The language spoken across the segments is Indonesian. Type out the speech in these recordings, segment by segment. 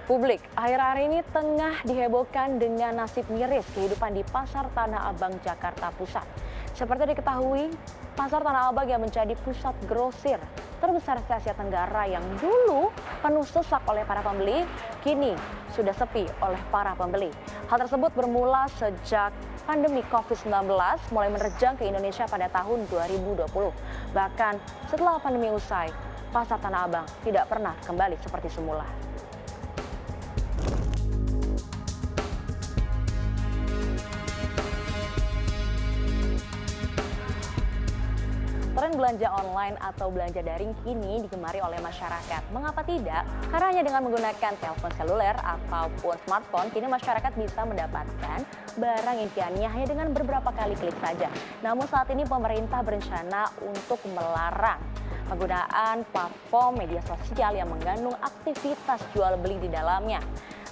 Publik akhir-akhir ini tengah dihebohkan dengan nasib miris kehidupan di Pasar Tanah Abang, Jakarta Pusat. Seperti diketahui, Pasar Tanah Abang yang menjadi pusat grosir terbesar se Asia Tenggara yang dulu penuh sesak oleh para pembeli, kini sudah sepi oleh para pembeli. Hal tersebut bermula sejak pandemi COVID-19 mulai menerjang ke Indonesia pada tahun 2020. Bahkan setelah pandemi usai, Pasar Tanah Abang tidak pernah kembali seperti semula. Tren belanja online atau belanja daring kini digemari oleh masyarakat. Mengapa tidak? Karena hanya dengan menggunakan telepon seluler ataupun smartphone, kini masyarakat bisa mendapatkan barang impiannya hanya dengan beberapa kali klik saja. Namun saat ini pemerintah berencana untuk melarang penggunaan platform media sosial yang mengandung aktivitas jual beli di dalamnya.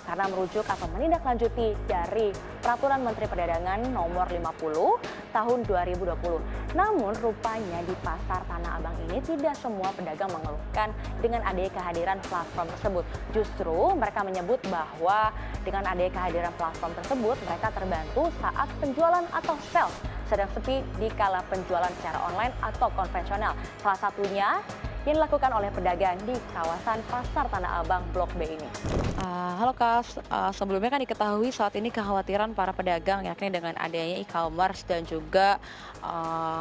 Karena merujuk atau menindaklanjuti dari Peraturan Menteri Perdagangan Nomor 50 Tahun 2020. Namun rupanya di Pasar Tanah Abang ini tidak semua pedagang mengeluhkan dengan adanya kehadiran platform tersebut. Justru mereka menyebut bahwa dengan adanya kehadiran platform tersebut mereka terbantu saat penjualan atau sales sedang sepi di kala penjualan secara online atau konvensional. Salah satunya yang dilakukan oleh pedagang di kawasan Pasar Tanah Abang Blok B ini. Halo Kak, sebelumnya kan diketahui saat ini kekhawatiran para pedagang yakni dengan adanya e-commerce dan juga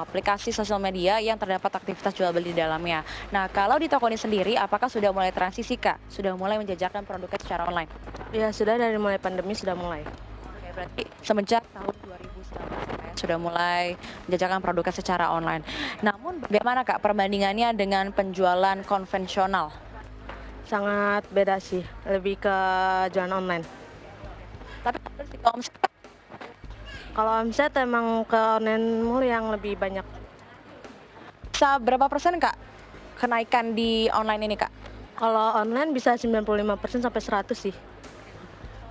aplikasi sosial media yang terdapat aktivitas jual beli di dalamnya. Nah, kalau di toko ini sendiri, apakah sudah mulai transisi Kak? Sudah mulai menjajakan produknya secara online? Ya, sudah dari mulai pandemi sudah mulai. Oke, berarti semenjak tahun 2019 ya, sudah mulai menjajakan produknya secara online. Namun bagaimana Kak perbandingannya dengan penjualan konvensional? Sangat beda sih, lebih ke jualan online. Tapi kalau omset, Kalau omset emang ke online mulu yang lebih banyak. bisa berapa persen Kak kenaikan di online ini Kak? Kalau online bisa 95% sampai 100 sih.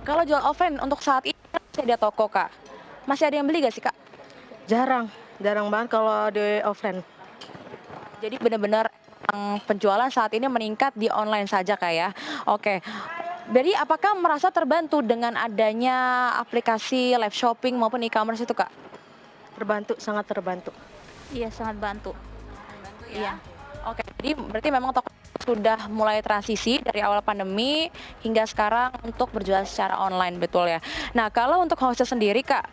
Kalau jual offline untuk saat ini kan masih ada toko Kak. Masih ada yang beli gak sih Kak? Jarang banget kalau di offline. Jadi benar-benar penjualan saat ini meningkat di online saja Kak ya. Oke. Jadi apakah merasa terbantu dengan adanya aplikasi live shopping maupun e-commerce itu Kak? Terbantu, sangat terbantu. Iya, sangat bantu. Iya. Oke, jadi berarti memang toko sudah mulai transisi dari awal pandemi hingga sekarang untuk berjualan secara online, betul ya? Nah, kalau untuk hostnya sendiri Kak,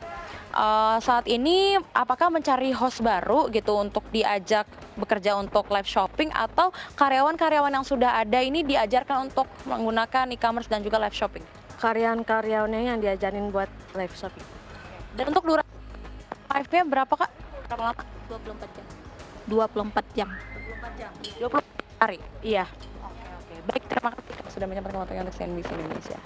saat ini apakah mencari host baru gitu untuk diajak bekerja untuk live shopping atau karyawan-karyawan yang sudah ada ini diajarkan untuk menggunakan e-commerce dan juga live shopping? Karyawan-karyawannya yang diajarin buat live shopping. Dan untuk durasi live-nya berapa Kak? Berapa lama? 24 jam. 24 jam. 24 jam. 20 hari. Iya. Oke. Baik, terima kasih Kak sudah menyempatkan waktunya untuk CNBC Indonesia.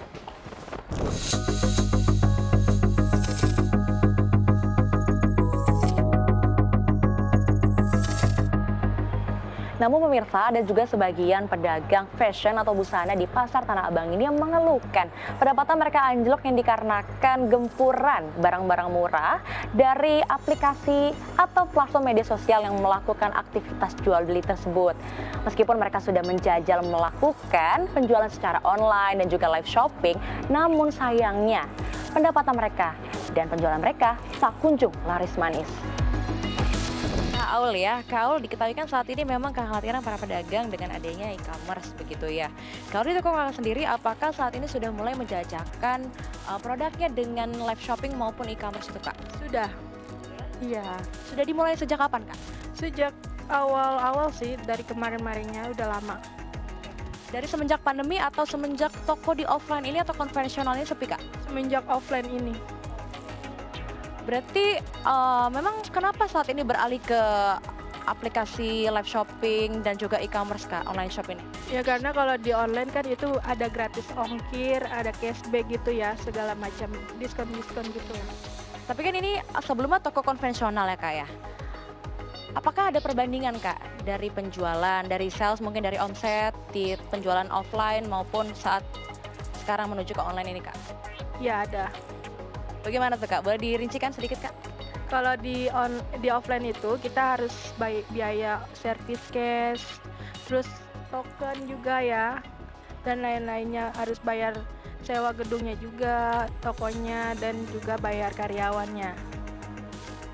Namun pemirsa, ada juga sebagian pedagang fashion atau busana di Pasar Tanah Abang ini yang mengeluhkan pendapatan mereka anjlok yang dikarenakan gempuran barang-barang murah dari aplikasi atau platform media sosial yang melakukan aktivitas jual beli tersebut. Meskipun mereka sudah menjajal melakukan penjualan secara online dan juga live shopping, namun sayangnya pendapatan mereka dan penjualan mereka tak kunjung laris manis. Kak Aul diketahui kan saat ini memang kekhawatiran para pedagang dengan adanya e-commerce begitu ya. Kalau di toko kakak sendiri, apakah saat ini sudah mulai menjajakan produknya dengan live shopping maupun e-commerce itu Kak? Sudah. Iya. Sudah dimulai sejak kapan Kak? Sejak awal-awal sih, dari kemarin-kemarinnya udah lama. Dari semenjak pandemi atau semenjak toko di offline ini atau konvensionalnya sepi Kak? Semenjak offline ini. Berarti memang kenapa saat ini beralih ke aplikasi live shopping dan juga e-commerce Kak, online shop ini? Ya karena kalau di online kan itu ada gratis ongkir, ada cashback gitu ya, segala macam diskon-diskon gitu. Tapi kan ini sebelumnya toko konvensional ya Kak ya? Apakah ada perbandingan Kak dari penjualan, dari sales mungkin dari omset di penjualan offline maupun saat sekarang menuju ke online ini Kak? Ya ada. Bagaimana tuh Kak? Boleh dirincikan sedikit Kak? Kalau di offline itu kita harus biaya service cash, terus token juga ya. dan lain-lainnya, harus bayar sewa gedungnya juga, tokonya, dan juga bayar karyawannya.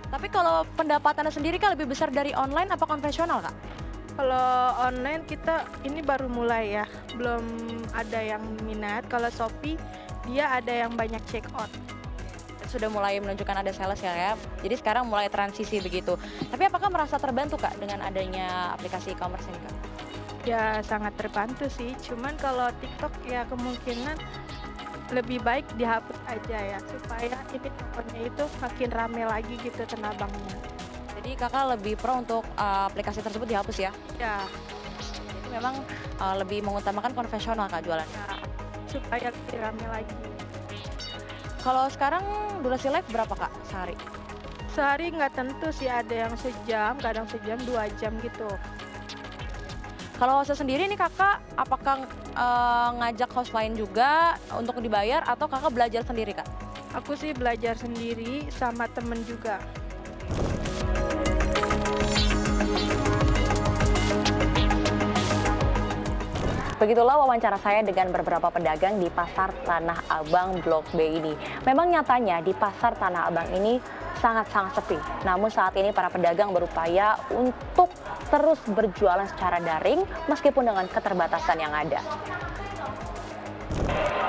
Tapi kalau pendapatannya sendiri kan lebih besar dari online apa konvensional, Kak? Kalau online kita ini baru mulai ya, belum ada yang minat. Kalau Shopee dia ada yang banyak check out. Sudah mulai menunjukkan ada sales ya. Jadi sekarang mulai transisi begitu. Tapi apakah merasa terbantu, Kak, dengan adanya aplikasi e-commerce ini, Kak? Ya sangat terbantu sih. Cuman kalau TikTok ya kemungkinan lebih baik dihapus aja ya, supaya ini tokonya itu makin rame lagi gitu Tanah Abangnya. Jadi Kakak lebih pro untuk aplikasi tersebut dihapus ya? Ya, Jadi memang lebih mengutamakan konvensional, Kak, jualannya. ya supaya lebih rame lagi. Kalau sekarang durasi live berapa, Kak, sehari? Sehari nggak tentu sih, ada yang sejam, kadang sejam 2 jam gitu. Kalau host sendiri nih Kakak, apakah ngajak host lain juga untuk dibayar atau Kakak belajar sendiri, Kak? Aku sih belajar sendiri sama temen juga. Begitulah wawancara saya dengan beberapa pedagang di Pasar Tanah Abang Blok B ini. Memang nyatanya di Pasar Tanah Abang ini sangat-sangat sepi. Namun saat ini para pedagang berupaya untuk terus berjualan secara daring meskipun dengan keterbatasan yang ada.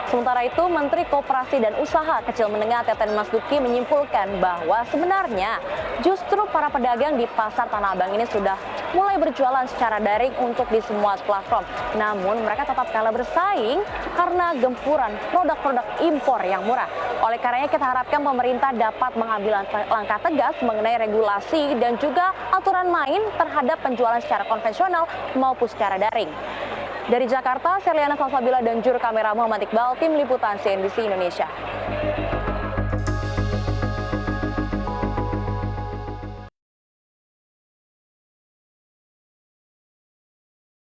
Sementara itu, Menteri Koperasi dan Usaha Kecil Menengah Teten Mas Duki menyimpulkan bahwa sebenarnya justru para pedagang di Pasar Tanah Abang ini sudah mulai berjualan secara daring untuk di semua platform. Namun mereka tetap kalah bersaing karena gempuran produk-produk impor yang murah. Oleh karenanya kita harapkan pemerintah dapat mengambil langkah tegas mengenai regulasi dan juga aturan main terhadap penjualan secara konvensional maupun secara daring. Dari Jakarta, Serliana Salsabila dan juru kamera Muhammad Iqbal, tim liputan CNBC Indonesia.